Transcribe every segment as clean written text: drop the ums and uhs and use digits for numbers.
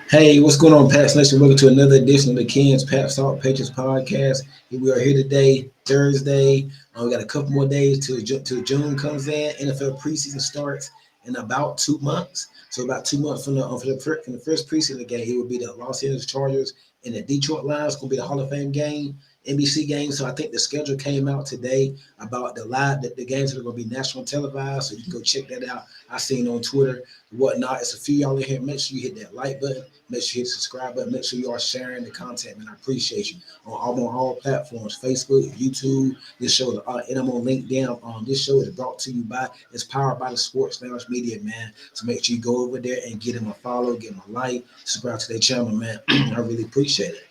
Hey, what's going on, Pat Nation? Welcome to another edition of the Ken's Pat Salt Patriots podcast. We are here today, Thursday. We got a couple more days till June comes in. NFL preseason starts in about 2 months. So about 2 months from the first preseason game, it will be the Los Angeles Chargers and the Detroit Lions. It's going to be the Hall of Fame game, NBC game. So I think the schedule came out today about the games that are going to be national televised. So you can go check that out. I seen on Twitter whatnot. It's a few y'all in here. Make sure you hit that like button. Make sure you hit the subscribe button. Make sure you are sharing the content, man. I appreciate you. On all platforms, Facebook, YouTube. This show is and I'm on LinkedIn. This show is brought to you by, it's powered by the Sports Lounge Media, man. So make sure you go over there and get them a follow, get them a like, subscribe to their channel, man. I really appreciate it.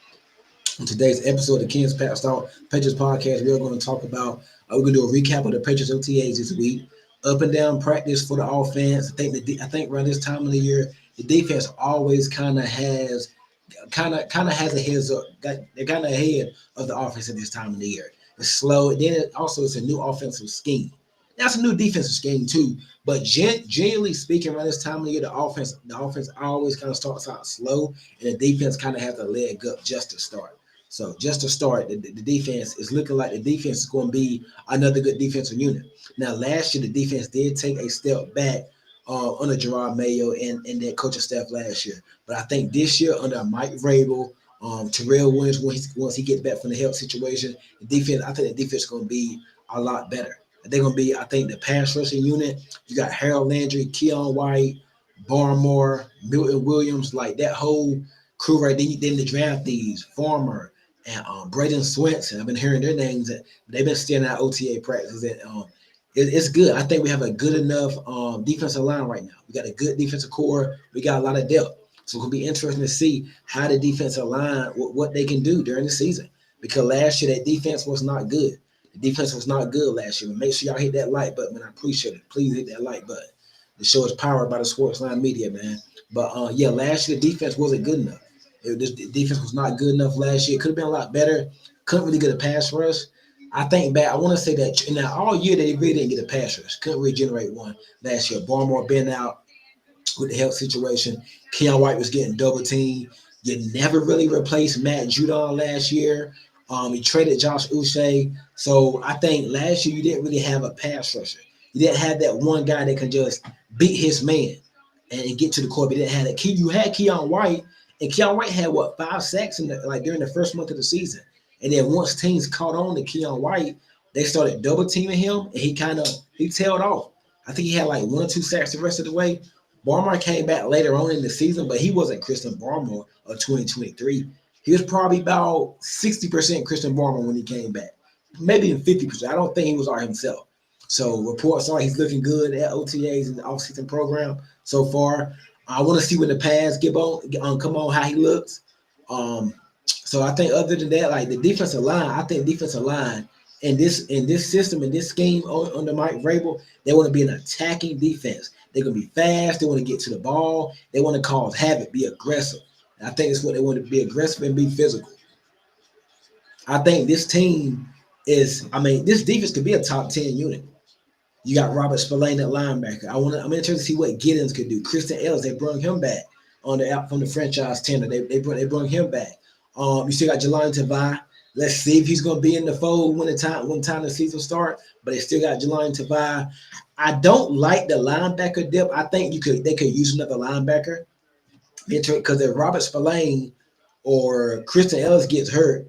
In today's episode of the Ken's Pat Salt Patriots podcast, we're going to talk about, we're going to do a recap of the Patriots OTAs this week. Up and down practice for the offense. I think around this time of the year, the defense always kind of has a heads up. They're kind of ahead of the offense at this time of the year. It's slow. And then it's a new offensive scheme. That's a new defensive scheme too. But generally speaking, around this time of the year, the offense always kind of starts out slow, and the defense kind of has a leg up just to start. So just to start, the defense is looking like the defense is going to be another good defensive unit. Now, last year, the defense did take a step back under Drake Maye and their coaching staff last year. But I think this year, under Mike Vrabel, Terrell Williams, once he gets back from the health situation, I think the defense is going to be a lot better. They're going to be, I think, the pass rushing unit. You got Harold Landry, Keon White, Barmore, Milton Williams, like that whole crew right there. Then the draftees, Farmer, and Braden Swenson. I've been hearing their names. They've been staying at OTA practices. And it's good. I think we have a good enough defensive line right now. We got a good defensive core. We got a lot of depth. So it'll be interesting to see how the defensive line, what they can do during the season. Because last year, that defense was not good. The defense was not good last year. But make sure y'all hit that like button, man. I appreciate it. Please hit that like button. The show is powered by the Sports Line Media, man. But, last year, the defense wasn't good enough. The defense was not good enough last year. It could have been a lot better. Couldn't really get a pass rush. I think back, I want to say that now all year they really didn't get a pass rush. Couldn't really generate one last year. Barmore been out with the health situation. Keon White was getting double teamed. You never really replaced Matt Judon last year. He traded Josh Uche. So I think last year you didn't really have a pass rusher. You didn't have that one guy that can just beat his man and get to the quarterback. You didn't have that. You had Keon White, and Keon White had 5 sacks during the first month of the season. And then once teams caught on to Keon White, they started double teaming him, and he tailed off. I think he had 1 or 2 sacks the rest of the way. Barmore came back later on in the season, but he wasn't Christian Barmore of 2023. He was probably about 60% Christian Barmore when he came back, maybe even 50%. I don't think he was all himself. So reports are he's looking good at OTAs in the offseason program. so far. I want to see when the pads come on how he looks. So I think other than that, like the defensive line, I think defensive line in this system in this scheme under Mike Vrabel, they want to be an attacking defense. They're gonna be fast. They want to get to the ball. They want to cause havoc, be aggressive. And I think it's what they want to be aggressive and be physical. I think this team is. I mean, this defense could be a top 10 unit. You got Robert Spillane at linebacker. I'm interested to see what Giddens could do. Christian Ellis, they brought him back on the out from the franchise tender. They brought him back. You still got Jelani Tavai. Let's see if he's going to be in the fold when the season start. But they still got Jelani Tavai. I don't like the linebacker depth. I think they could use another linebacker because if Robert Spillane or Christian Ellis gets hurt,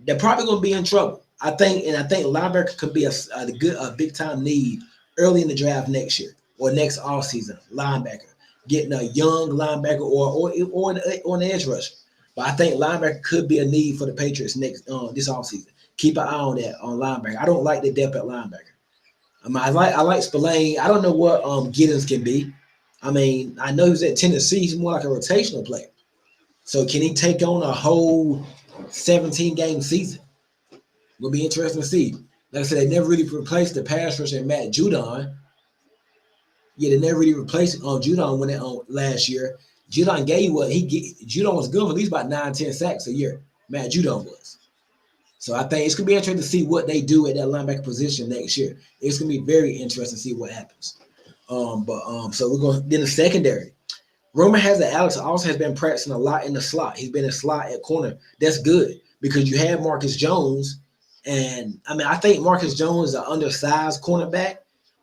they're probably going to be in trouble. I think linebacker could be a big time need early in the draft next year or next offseason. Linebacker, getting a young linebacker or an edge rusher. But I think linebacker could be a need for the Patriots this offseason. Keep an eye on that on linebacker. I don't like the depth at linebacker. I like Spillane. I don't know what Giddens can be. I mean, I know he was at Tennessee. He's more like a rotational player. So can he take on a whole 17-game season? Will be interesting to see. Like I said, they never really replaced the pass rusher and Matt Judon. Yeah, they never really replaced Judon when last year. Judon gave what Judon was good for at least about 9-10 sacks a year. Matt Judon was. So I think it's gonna be interesting to see what they do at that linebacker position next year. It's gonna be very interesting to see what happens. So we're going then the secondary. Rumor has that Alex also has been practicing a lot in the slot. He's been in slot at corner. That's good because you have Marcus Jones. And I mean, I think Marcus Jones is an undersized cornerback,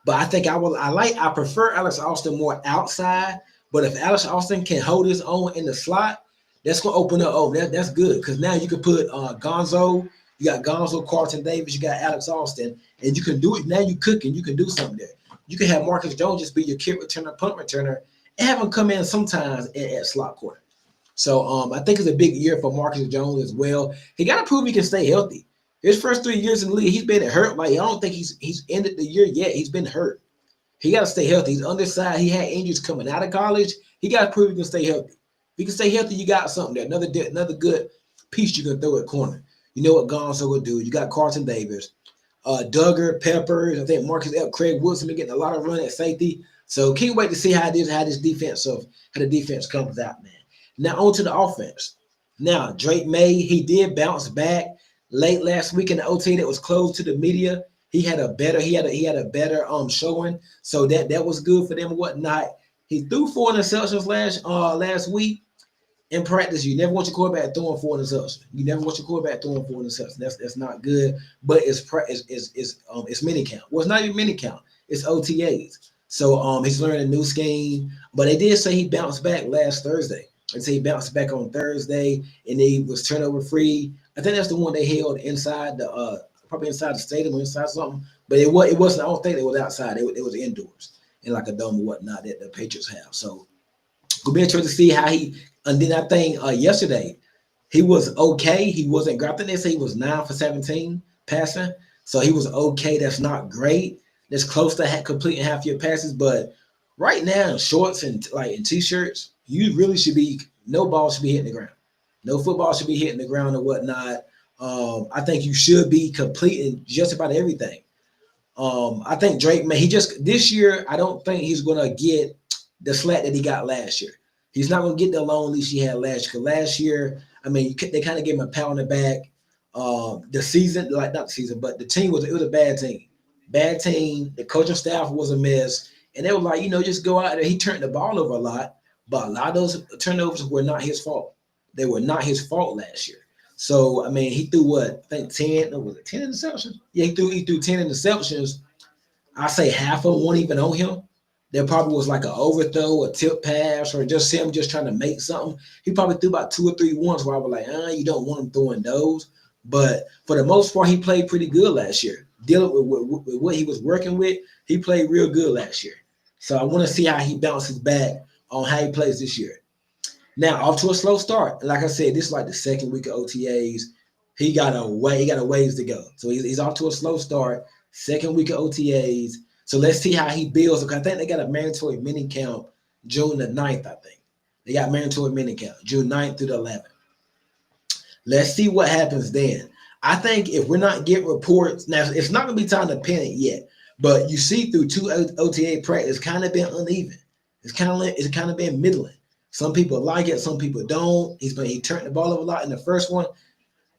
but I prefer Alex Austin more outside. But if Alex Austin can hold his own in the slot, that's gonna open up. Oh, that's good because now you can put Gonzo. You got Gonzo, Carlton Davis. You got Alex Austin, and you can do it. Now you cooking. You can do something there. You can have Marcus Jones just be your kick returner, punt returner, and have him come in sometimes at slot corner. So I think it's a big year for Marcus Jones as well. He got to prove he can stay healthy. His first 3 years in the league, he's been hurt. Like I don't think he's ended the year yet. He's been hurt. He got to stay healthy. He's undersized. He had injuries coming out of college. He got to prove he can stay healthy. If he can stay healthy, you got something there. Another good piece you can throw at corner. You know what Gonzo will do. You got Carlton Davis, Duggar, Peppers. I think Marcus L. Craig Woodson been getting a lot of run at safety. So can't wait to see how the defense comes out, man. Now on to the offense. Now Drake Maye, he did bounce back late last week in the OTA that was closed to the media. He had a better showing, so that was good for them and whatnot. He threw 4 interceptions last week in practice. You never want your quarterback throwing 4 interceptions. You never want your quarterback throwing 4 interceptions. That's not good. But it's mini count. Well, it's not even mini count. It's OTAs. So he's learning a new scheme. But they did say he bounced back last Thursday. They say he bounced back on Thursday, and he was turnover free. I think that's the one they held inside probably inside the stadium or inside something. But it wasn't. I don't think it was outside. It was indoors in like a dome or whatnot that the Patriots have. So it'll be interesting to see how he. And then I think yesterday he was okay. He wasn't great. I think they say he was 9 for 17 passing. So he was okay. That's not great. That's close to completing half your passes. But right now in shorts and in t-shirts, you really should be. No ball should be hitting the ground. No football should be hitting the ground or whatnot. I think you should be completing just about everything. I think Drake Maye, this year, I don't think he's going to get the slack that he got last year. He's not going to get the long leash he had last year. Because last year, I mean, they kind of gave him a pat on the back. The season, not the season, but the team was a bad team. Bad team. The coaching staff was a mess. And they were like, just go out there. He turned the ball over a lot, but a lot of those turnovers were not his fault. They were not his fault last year. So, I mean, he threw what? I think 10, was it 10 interceptions? Yeah, he threw 10 interceptions. I say half of them weren't even on him. There probably was like an overthrow, a tip pass, or just him just trying to make something. He probably threw about 2 or 3 ones where I was like, you don't want him throwing those. But for the most part, he played pretty good last year. Dealing with what he was working with, he played real good last year. So I want to see how he bounces back on how he plays this year. Now, off to a slow start. Like I said, this is like the second week of OTAs. He got a ways to go. So he's off to a slow start. Second week of OTAs. So let's see how he builds. I think they got a mandatory mini camp June the 9th, I think. They got mandatory minicamp, June 9th through the 11th. Let's see what happens then. I think if we're not getting reports, now it's not going to be time to panic yet, but you see through two OTA practice, it's kind of been uneven. It's kind of been middling. Some people like it, some people don't. He turned the ball over a lot in the first one.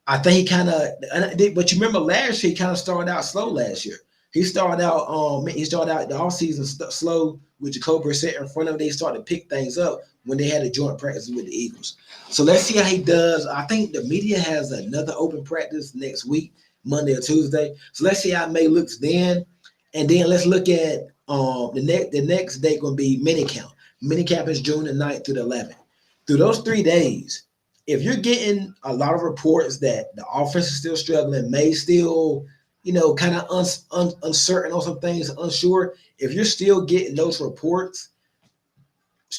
I think he kind of, but you remember last year, he kind of started out slow last year. He started out the offseason slow with Jacoby Brissett in front of him. They started to pick things up when they had a joint practice with the Eagles. So let's see how he does. I think the media has another open practice next week, Monday or Tuesday. So let's see how May looks then. And then let's look at the next day going to be minicamp. Minicamp is June the 9th through the 11th. Through those 3 days, if you're getting a lot of reports that the offense is still struggling, May still, kind of uncertain on some things, unsure, if you're still getting those reports,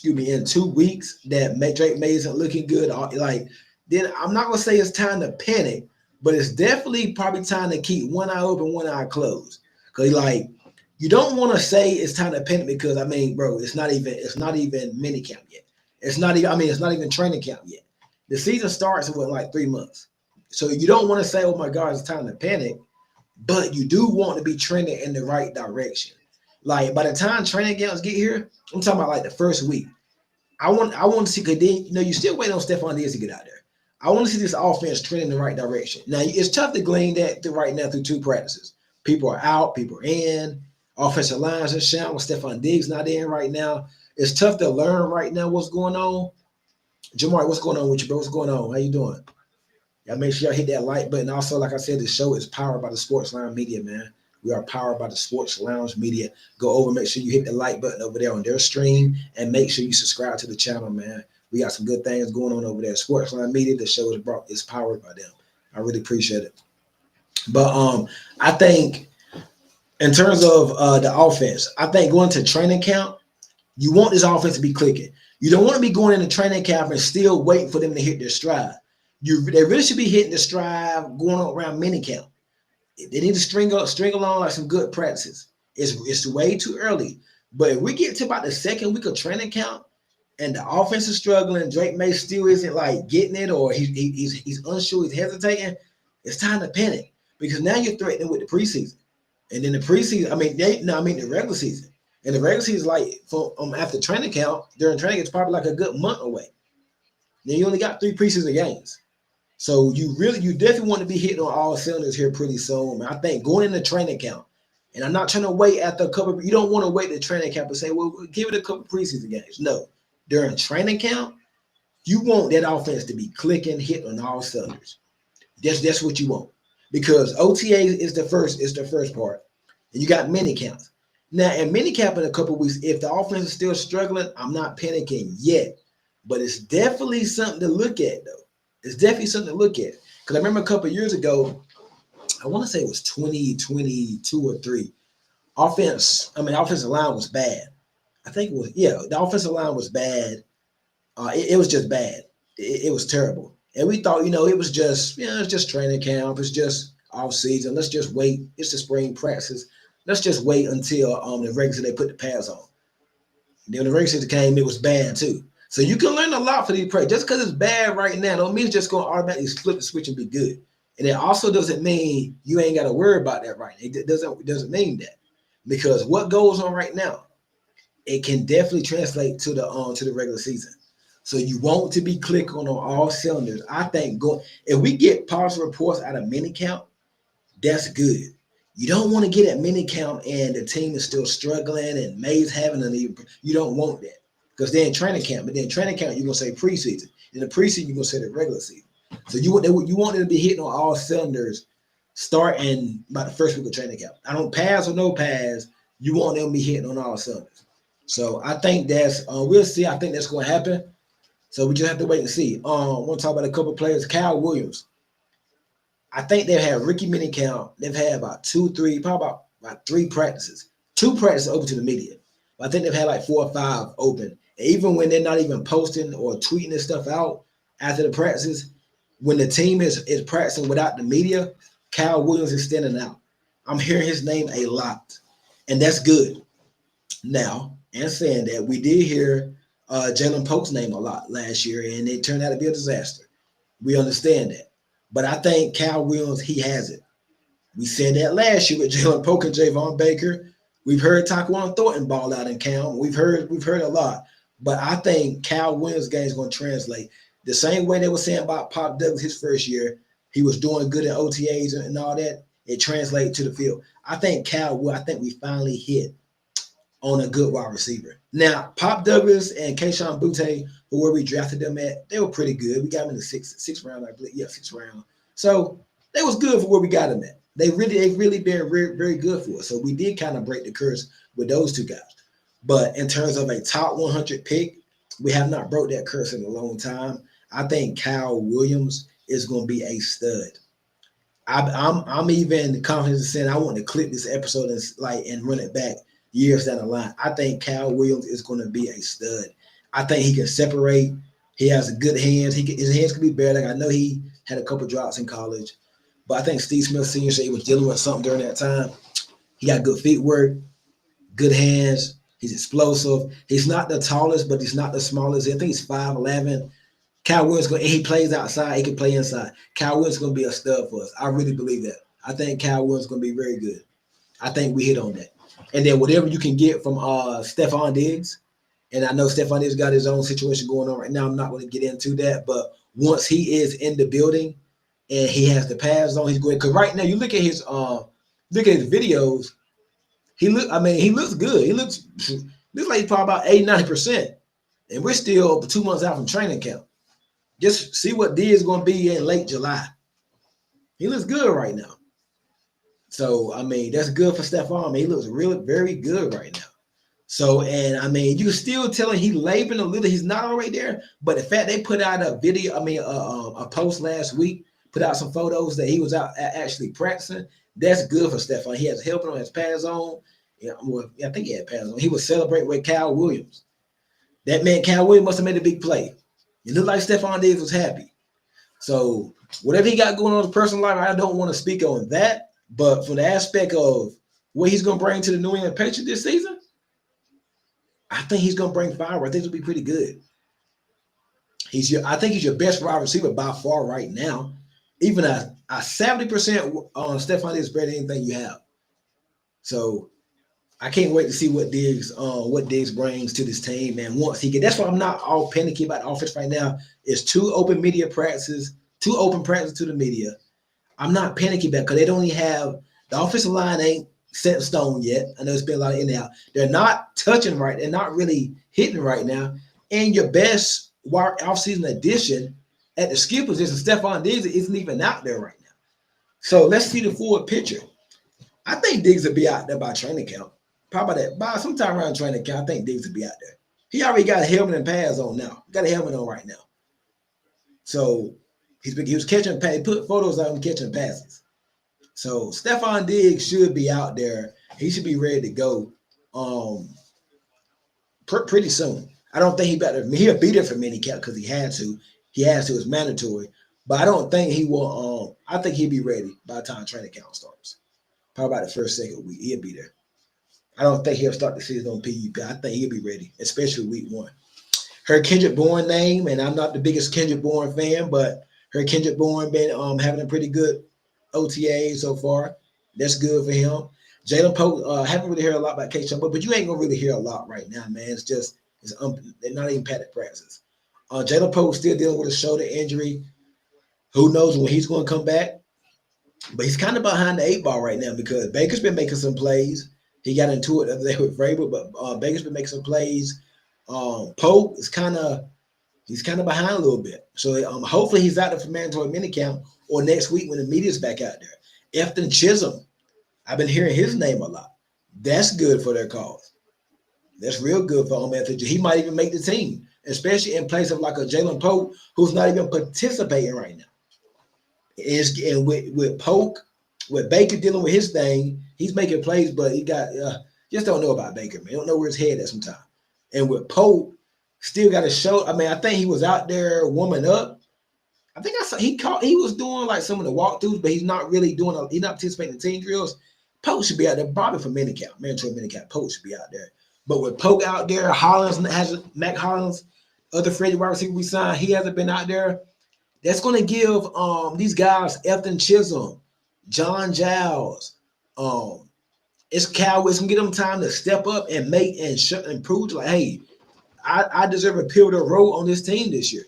in 2 weeks that Drake Maye isn't looking good, then I'm not gonna say it's time to panic, but it's definitely probably time to keep one eye open, one eye closed. Cause you don't want to say it's time to panic because bro, it's not even mini camp yet. It's not even training camp yet. The season starts in like 3 months. So you don't want to say, oh my God, it's time to panic, but you do want to be trending in the right direction. Like by the time training camps get here, I'm talking about like the first week. I want to see, because then you still waiting on Stephon Diggs to get out there. I want to see this offense trending in the right direction. Now it's tough to glean that right now through 2 practices. People are out, people are in. Offensive lines are shot with Stephon Diggs not in right now. It's tough to learn right now what's going on. Jamar, what's going on with you, bro? What's going on? How you doing? Y'all make sure y'all hit that like button. Also, like I said, the show is powered by the Sports Lounge Media, man. We are powered by the Sports Lounge Media. Go over, make sure you hit the like button over there on their stream, and make sure you subscribe to the channel, man. We got some good things going on over there. Sports Lounge Media, the show is powered by them. I really appreciate it. But I think in terms of the offense, I think going to training camp, you want this offense to be clicking. You don't want to be going into training camp and still waiting for them to hit their stride. They really should be hitting the stride going on around mini camp. They need to string along like some good practices. It's way too early. But if we get to about the second week of training camp and the offense is struggling, Drake Maye still isn't like getting it, or he's unsure, he's hesitating, it's time to panic, because now you're threatening with the preseason. And then the preseason, the regular season. And the regular season is like after training camp, during training, it's probably like a good month away. Then you only got 3 preseason games. So you definitely want to be hitting on all cylinders here pretty soon. I think going into training camp, and I'm not trying to wait after a couple. You don't want to wait to training camp and say, well, we'll give it a couple preseason games. No, during training camp, you want that offense to be clicking, hitting on all cylinders. That's what you want, because OTA is the first part, and you got mini camps. Now, in mini camp in a couple weeks, if the offense is still struggling, I'm not panicking yet, but it's definitely something to look at, though. It's definitely something to look at. Because I remember a couple of years ago, I want to say it was 2022 or 3. Offensive line was bad. I think it was, the offensive line was bad. It was just bad. It was terrible. And we thought, it was just, it's just training camp. It's just off season. Let's just wait. It's the spring practices. Let's just wait until the regular season they put the pads on. And then when the regular season came, it was bad too. So you can learn a lot for these practices. Just because it's bad right now don't mean it's just going to automatically flip the switch and be good. And it also doesn't mean you ain't got to worry about that right now. It doesn't mean that, because what goes on right now, it can definitely translate to the regular season. So you want to be clicking on all cylinders. I think if we get positive reports out of minicamp, that's good. You don't want to get at minicamp and the team is still struggling and Maye's having you don't want that. Because they're in training camp, but then training camp, you're going to say preseason. In the preseason, you're going to say the regular season. So you want them to be hitting on all cylinders starting by the first week of training camp. I don't pass or no pass. You want them to be hitting on all cylinders. So I think we'll see. I think that's going to happen. So we just have to wait and see. I want to talk about a couple of players. Kyle Williams. I think they've had rookie minicamp. They've had about 2, 3, probably about 3 practices. 2 practices open to the media. But I think they've had like 4 or 5 open. Even when they're not even posting or tweeting this stuff out after the practices, when the team is practicing without the media, Kyle Williams is standing out. I'm hearing his name a lot, and that's good. Now, and saying that, we did hear Jalen Polk's name a lot last year, and it turned out to be a disaster. We understand that. But I think Cal Williams, he has it. We said that last year with Jalen Polk and Javon Baker. We've heard Taquan Thornton ball out in camp. We've heard a lot. But I think Cal Williams' game is going to translate. The same way they were saying about Pop Douglas his first year, he was doing good in OTAs and all that. It translated to the field. I think I think we finally hit on a good wide receiver. Now, Pop Douglas and Keyshawn Butte, who where we drafted them at, they were pretty good. We got them in the sixth round, I believe. Yeah, sixth round. So they was good for where we got them at. They've really been very, very good for us. So we did kind of break the curse with those two guys. But in terms of a top 100 pick, we have not broke that curse in a long time. I think Kyle Williams is going to be a stud. I'm even confident in saying I want to clip this episode and run it back years down the line. I think Kyle Williams is going to be a stud. I think he can separate. He has good hands. His hands can be better. Like I know he had a couple drops in college, but I think Steve Smith Sr. said he was dealing with something during that time. He got good feet work, good hands. He's explosive. He's not the tallest, but he's not the smallest. I think he's 5'11". Kyle Williams, he plays outside. He can play inside. Kyle Williams is going to be a stud for us. I really believe that. I think Kyle Williams is going to be very good. I think we hit on that. And then whatever you can get from Stephon Diggs, and I know Stephon Diggs got his own situation going on right now. I'm not going to get into that. But once he is in the building and he has the pads on, he's going. Because right now, you look at his videos. He looks good. He looks like he's probably about 80-90%. And we're still 2 months out from training camp. Just see what D is going to be in late July. He looks good right now. So, that's good for Stephon. He looks really very good right now. So, and you can still tell him he's laboring a little. He's not already there. But the fact they put out a video, a post last week, put out some photos that he was out actually practicing. That's good for Stephon. He has help on his pads on. Yeah, I think he had pads on. He was celebrating with Kyle Williams. That man, Kyle Williams, must have made a big play. It looked like Stephon Diggs was happy. So whatever he got going on in his personal life, I don't want to speak on that. But for the aspect of what he's going to bring to the New England Patriots this season, I think he's going to bring fire. I think it'll be pretty good. I think he's your best wide receiver by far right now. Even a 70% on Stephon Diggs is better than anything you have. So I can't wait to see what Diggs brings to this team, man. Once he that's why I'm not all panicky about the offense right now. It's two open practices to the media. I'm not panicky about because they don't even have the offensive line ain't set in stone yet. I know it's been a lot of in and out. They're not touching right. They're not really hitting right now. And your best offseason addition at the skill position, Stephon Diggs, isn't even out there right now. So let's see the full picture. I think Diggs will be out there by training camp. Probably by sometime around training camp, I think Diggs will be out there. He already got a helmet and pads on now. Got a helmet on right now. So he was catching passes. He put photos of him catching passes. So Stephon Diggs should be out there. He should be ready to go pretty soon. I don't think he'll be there for minicamp because he had to. He has to. It's mandatory. But I don't think he will. I think he'll be ready by the time training camp starts. Probably about the first, second week. He'll be there. I don't think he'll start the season on PUP. I think he'll be ready, especially week 1. Her Kendrick Bourne name, and I'm not the biggest Kendrick Bourne fan, but her Kendrick Bourne been having a pretty good OTA so far. That's good for him. Jalen Pope, haven't really heard a lot about Keyshawn, but you ain't gonna really hear a lot right now, man. They're not even padded practices. Jalen Pope still dealing with a shoulder injury. Who knows when he's going to come back? But he's kind of behind the 8 ball right now because Baker's been making some plays. He got into it the other day with Vrabel, but Baker's been making some plays. Pope is he's kind of behind a little bit. So hopefully he's out there for mandatory minicamp or next week when the media's back out there. Efton Chisholm, I've been hearing his name a lot. That's good for their cause. That's real good for him. He might even make the team, especially in place of like a Jalen Pope who's not even participating right now. And with Pope, with Baker dealing with his thing, he's making plays, but he got just don't know about Baker, man. Don't know where his head is sometimes. And with Pope, still got to show. I think he was out there warming up. I think I saw he was doing like some of the walkthroughs, but he's not really he's not participating in team drills. Pope should be out there probably for minicamp, mandatory minicamp. Pope should be out there. But with Polk out there, Hollins has Mac Hollins, other Freddie wide receiver we signed, he hasn't been out there. That's going to give these guys, Efton Chisholm, John Giles, it's Cal. It's gonna get them time to step up and make and prove like, hey, I deserve a pivotal role on this team this year.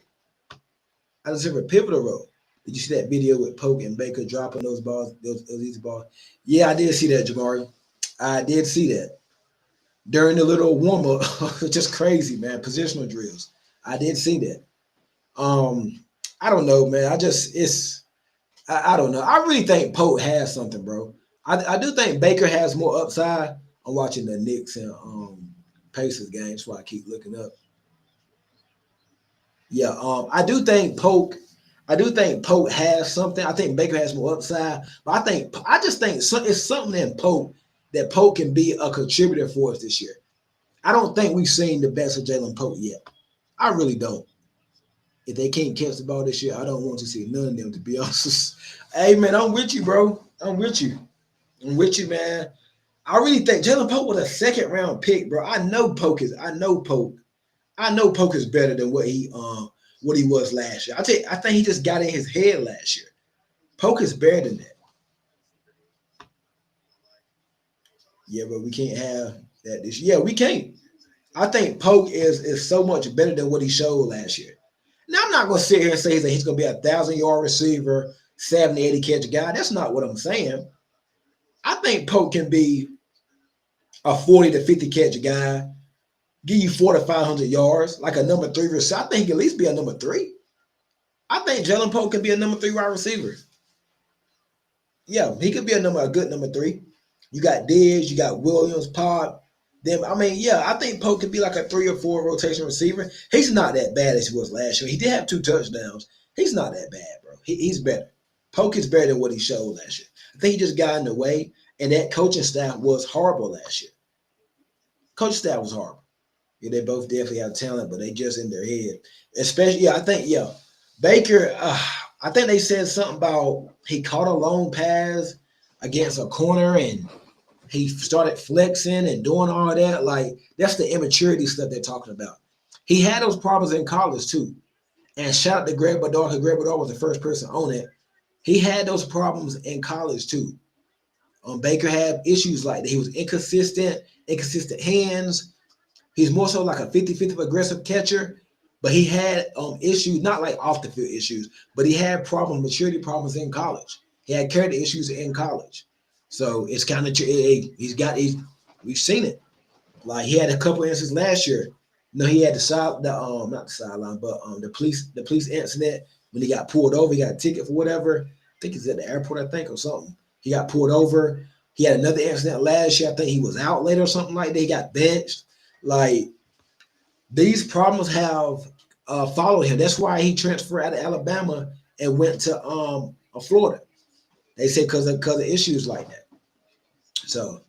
I deserve a pivotal role. Did you see that video with Polk and Baker dropping those balls, those easy balls? Yeah, I did see that, Jamari. I did see that during the little warm up. Just crazy, man. Positional drills. I did see that. I don't know, man. I don't know. I really think Polk has something, bro. I do think Baker has more upside. I'm watching the Knicks and Pacers game. That's why I keep looking up. Yeah, I do think Polk has something. I think Baker has more upside, but I just think it's something in Polk that Polk can be a contributor for us this year. I don't think we've seen the best of Jalen Polk yet. I really don't. If they can't catch the ball this year, I don't want to see none of them, to be honest. Hey, man, I'm with you, bro. I'm with you. I'm with you, man. I really think Jalen Polk was a second round pick, bro. I know Polk is better than what he was last year. I think he just got in his head last year. Polk is better than that. Yeah, but we can't have that this year. Yeah, we can't. I think Polk is so much better than what he showed last year. Now, I'm not going to sit here and say that he's going to be a 1,000-yard receiver, 70, 80 catch guy. That's not what I'm saying. I think Polk can be a 40 to 50 catch guy, give you 400 to 500 yards, like a number 3 receiver. I think he can at least be a number 3. I think Jalen Polk can be a number 3 wide receiver. Yeah, he could be a good number 3. You got Diggs, you got Williams, Pop. I think Polk could be like a 3 or 4 rotation receiver. He's not that bad as he was last year. He did have 2 touchdowns. He's not that bad, bro. He's better. Polk is better than what he showed last year. I think he just got in the way, and that coaching staff was horrible last year. Coaching staff was horrible. Yeah, they both definitely have talent, but they just in their head. Especially, Baker, I think they said something about he caught a long pass against a corner and he started flexing and doing all that. Like, that's the immaturity stuff they're talking about. He had those problems in college, too. And shout out to Greg Bedard, because Greg Bedard was the first person on it. He had those problems in college, too. Baker had issues like that. He was inconsistent hands. He's more so like a 50-50 aggressive catcher. But he had issues, not like off the field issues, but he had maturity problems in college. He had character issues in college. So it's kind of we've seen it. Like, he had a couple instances last year. He had not the sideline, but the police incident when he got pulled over. He got a ticket for whatever. I think it's at the airport, or something. He got pulled over. He had another incident last year. I think he was out late or something like that. He got benched. Like, these problems have followed him. That's why he transferred out of Alabama and went to Florida. They said because of issues like that. So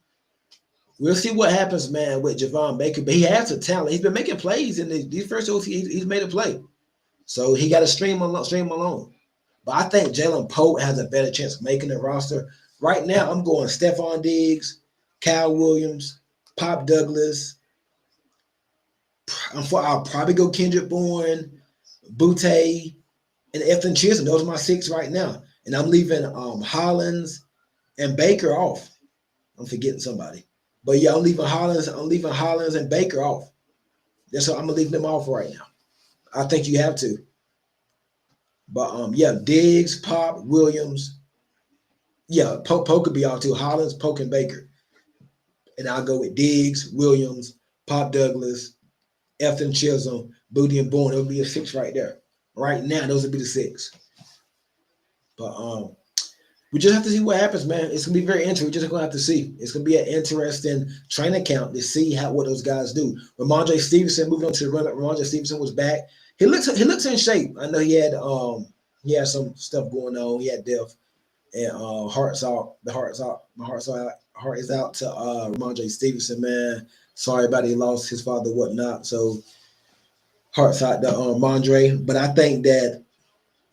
we'll see what happens, man, with Javon Baker. But he has a talent. He's been making plays in these first OT. He's made a play. So he got to stream alone. But I think Jalen Polk has a better chance of making the roster. Right now, I'm going Stephon Diggs, Kyle Williams, Pop Douglas. I'll probably go Kendrick Bourne, Butte, and Efton Chisholm. Those are my 6 right now. And I'm leaving Hollins and Baker off. I'm forgetting somebody. But yeah, I'm leaving Hollins and Baker off. That's what I'm gonna leave them off right now. I think you have to. But Diggs, Pop, Williams. Yeah, Polk could be off too. Hollins, Polk, and Baker. And I'll go with Diggs, Williams, Pop Douglas, Efton Chisholm, Booty and Bourne. It'll be a 6 right there. Right now, those would be the 6. But we just have to see what happens, man. It's gonna be very interesting. We're just gonna have to see. It's gonna be an interesting training camp to see what those guys do. Ramondre Stevenson, moving on to the run-up. Ramondre Stevenson was back. He looks in shape. I know he had some stuff going on. He had death and heart's out. My heart is out to Ramondre Stevenson, man. Sorry about it. He lost his father, whatnot. So heart's out to Mondre. But I think that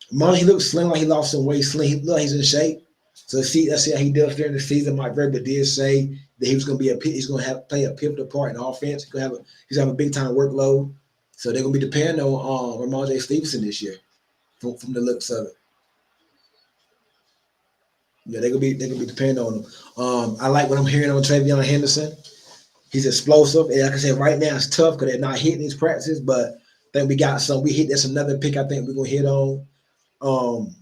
he looks slim, like he lost some weight. Slim, he's in shape. So let's see how he does during the season. Mike Vrabel did say that he was going to be he's going to have play a pivotal part in offense. He's gonna have a big time workload. So they're going to be depending on Ramon J. Stevenson this year from the looks of it. Yeah, they're gonna be depending on him. I like what I'm hearing on Travion Henderson. He's explosive, and like I said, right now it's tough because they're not hitting these practices. But I think we got some. We hit. That's another pick. I think we're gonna hit on. Um,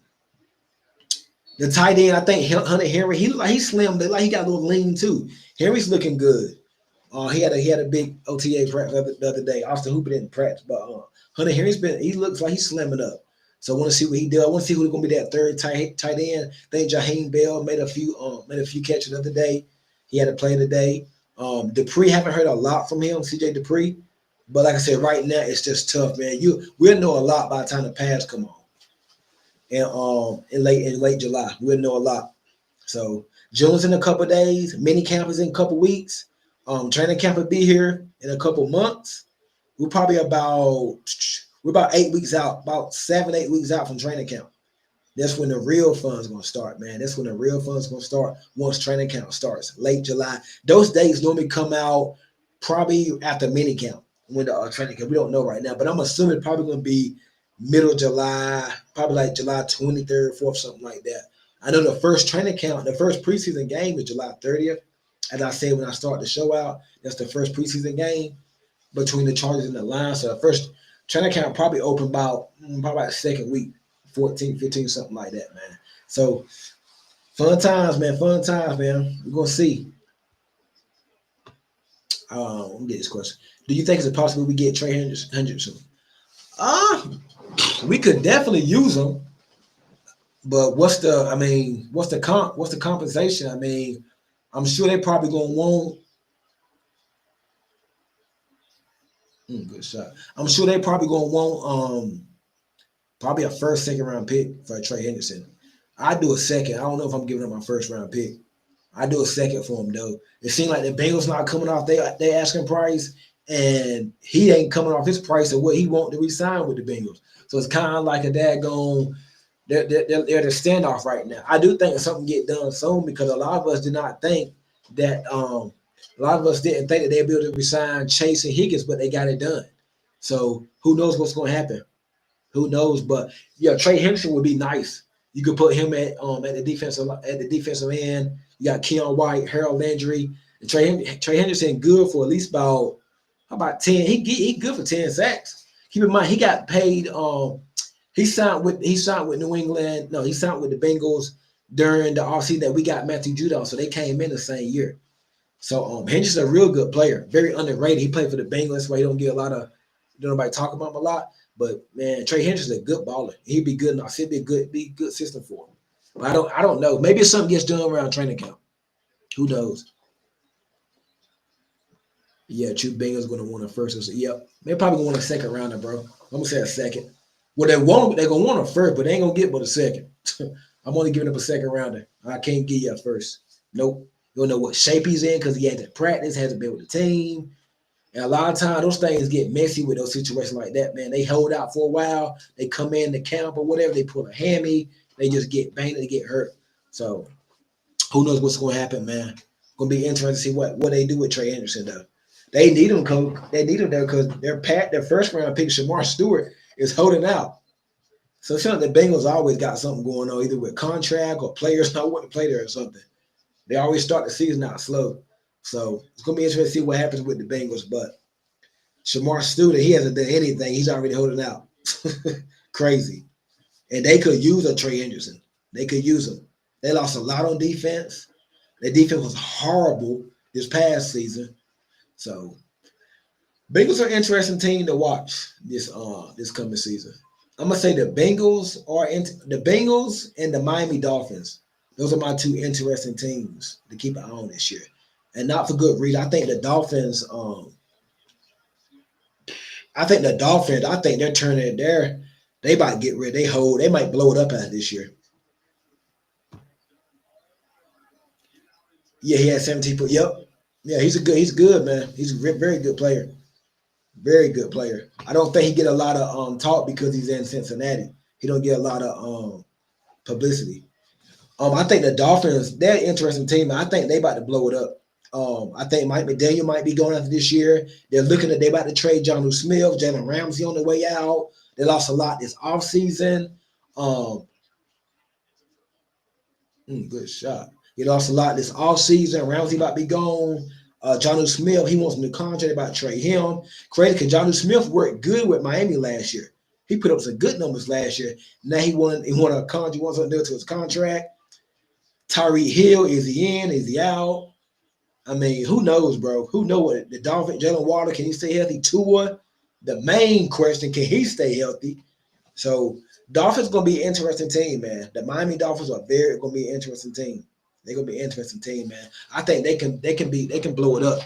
the tight end. I think Hunter Henry. He's slim. Like he got a little lean too. Henry's looking good. He had a big OTA practice the other day. Austin Hooper didn't practice, but Hunter Henry's he looks like he's slimming up. So I want to see what he does. I want to see who's going to be that third tight end. I think Jaheim Bell made a few catches the other day. He had to play today. Dupree, haven't heard a lot from him, CJ Dupree. But like I said, right now it's just tough, man. We'll know a lot by the time the pads come on. And in late July, we'll know a lot. So June's in a couple of days. Mini camp is in a couple of weeks. Training camp will be here in a couple months. We're about 8 weeks out, about 7-8 weeks out from training camp. That's when the real fun's gonna start, man. That's when the real fun's gonna start once training camp starts, late July. Those dates normally come out probably after mini camp when the training camp. We don't know right now, but I'm assuming it's probably gonna be middle of July, probably like July 23rd, 4th, something like that. I know the first training camp, the first preseason game is July 30th. As I said when I start the show out, that's the first preseason game between the Chargers and the Lions. So the first training camp probably open probably about the second week, 14, 15, something like that, man. So fun times, man. Fun times, man. We're gonna see. Let me get this question. Do you think it's possible we get Trey Hendrickson? We could definitely use him, but what's the compensation? I mean, I'm sure they're probably gonna want. Good shot. I'm sure they're probably gonna want probably a first, second round pick for Trey Henderson. I do a second. I don't know if I'm giving up my first round pick. I do a second for him though. It seems like the Bengals not coming off they asking price, and he ain't coming off his price of what he want to resign with the Bengals. So it's kind of like a daggone. They're the standoff right now. I do think something get done soon because a lot of us did not think that. A lot of us didn't think that they'd be able to resign Chase and Higgins, but they got it done. So who knows what's going to happen? Who knows? But yeah, Trey Henderson would be nice. You could put him at the defensive end. You got Keon White, Harold Landry, and Trey Henderson good for at least about 10. He good for 10 sacks. Keep in mind he got paid. He signed with New England. No, he signed with the Bengals during the offseason that we got Matthew Judon. So they came in the same year. So Henderson's a real good player, very underrated. He played for the Bengals, that's why he don't get nobody talk about him a lot. But man, Trey Henderson's a good baller. He'd be good enough. He'd be a good system for him. But I don't know. Maybe something gets done around training camp. Who knows? Yeah, true Bengals gonna want a first. Yep. They're probably gonna want a second rounder, bro. I'm gonna say a second. Well, they're gonna want a first, but they ain't gonna get but a second. I'm only giving up a second rounder. I can't give you a first. Nope. You don't know what shape he's in because he had to practice, hasn't been with the team. And a lot of times those things get messy with those situations like that, man. They hold out for a while. They come in the camp or whatever. They pull a hammy. They just get banged. They get hurt. So who knows what's going to happen, man. Going to be interesting to see what they do with Trey Henderson, though. They need him, Coach. They need him there because their first round pick, Shamar Stewart, is holding out. So it's the Bengals always got something going on, either with contract or players not wanting to play there or something. They always start the season out slow. So it's going to be interesting to see what happens with the Bengals. But Shamar Stewart, he hasn't done anything. He's already holding out. Crazy. And they could use a Trey Henderson. They could use him. They lost a lot on defense. Their defense was horrible this past season. So Bengals are an interesting team to watch this coming season. I'm going to say the Bengals and the Miami Dolphins. Those are my two interesting teams to keep an eye on this year. And not for good reason. I think the Dolphins, they're turning they might get rid. They might blow it up out this year. Yeah, he had 17 points. Yep. Yeah, he's good, man. He's a very good player. Very good player. I don't think he get a lot of talk because he's in Cincinnati. He don't get a lot of publicity. I think the Dolphins, they're an interesting team. I think they about to blow it up. I think Mike McDaniel might be going after this year. They're looking at they about to trade Jonnu Smith, Jalen Ramsey on the way out. They lost a lot this offseason. Um, Good shot. He lost a lot this offseason. Ramsey about to be gone. Jonnu Smith, he wants a new contract. They about to trade him. Crazy because Jonnu Smith worked good with Miami last year. He put up some good numbers last year. Now he won a contract. He wants something to his contract. Tyreek Hill, is he in? Is he out? I mean, who knows, bro? Who knows what the Dolphins, Jalen Water, can he stay healthy? Tua, the main question, can he stay healthy? So Dolphins gonna be an interesting team, man. The Miami Dolphins are very gonna be an interesting team. They're gonna be an interesting team, man. I think they can blow it up.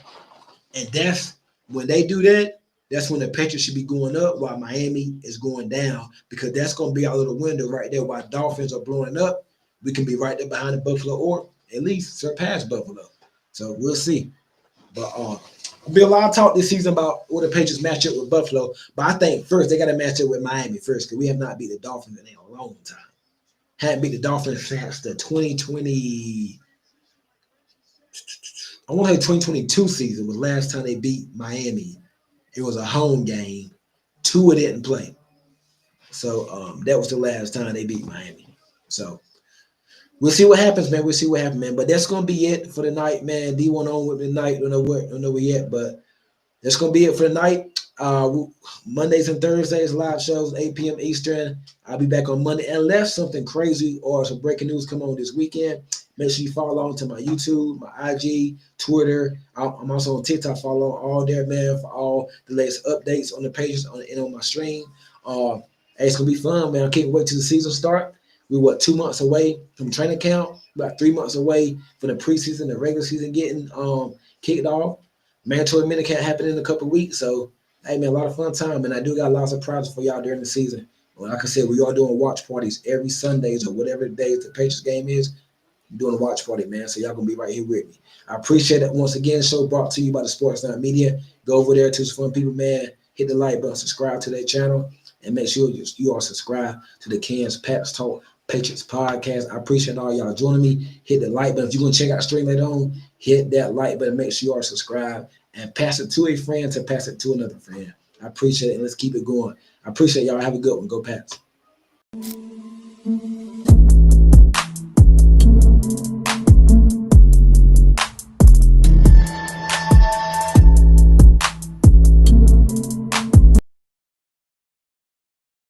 And that's when they do that, that's when the Patriots should be going up while Miami is going down, because that's gonna be our little window right there. While Dolphins are blowing up, we can be right there behind the Buffalo or at least surpass Buffalo. So we'll see. But there'll be a lot of talk this season about what the Patriots match up with Buffalo. But I think first they got to match up with Miami first, because we have not beat the Dolphins in a long time. Hadn't beat the Dolphins since the 2020, I want to say 2022 season was last time they beat Miami. It was a home game. Tua didn't play. So that was the last time they beat Miami. So we'll see what happens, man. We'll see what happens, man. But that's gonna be it for the night, man. D1 on with the night. Don't know where yet, but that's gonna be it for the night. Mondays and Thursdays live shows 8 p.m. Eastern. I'll be back on Monday unless something crazy or some breaking news come on this weekend. Make sure you follow along to my YouTube, my IG, Twitter. I'm also on TikTok. Follow all there, man, for all the latest updates on the pages and on my stream. Hey, it's gonna be fun, man. I can't wait till the season start. We're 2 months away from training camp, about 3 months away from the preseason, the regular season getting kicked off. Mandatory minicamp happening in a couple of weeks. So, hey, man, a lot of fun time. And I do got lots of prizes for y'all during the season. Well, like I said, we are doing watch parties every Sundays or whatever days the Patriots game is. I'm doing a watch party, man. So y'all going to be right here with me. I appreciate it. Once again, show brought to you by the Sports Night Media. Go over there to some fun people, man. Hit the like button, subscribe to their channel, and make sure you are subscribed to the Cans Pats Talk Patriots podcast. I appreciate all y'all joining me. Hit the like button. If you're going to check out stream later on, hit that like button. Make sure you are subscribed and pass it to a friend to pass it to another friend. I appreciate it, and let's keep it going. I appreciate y'all. Have a good one. Go Pats.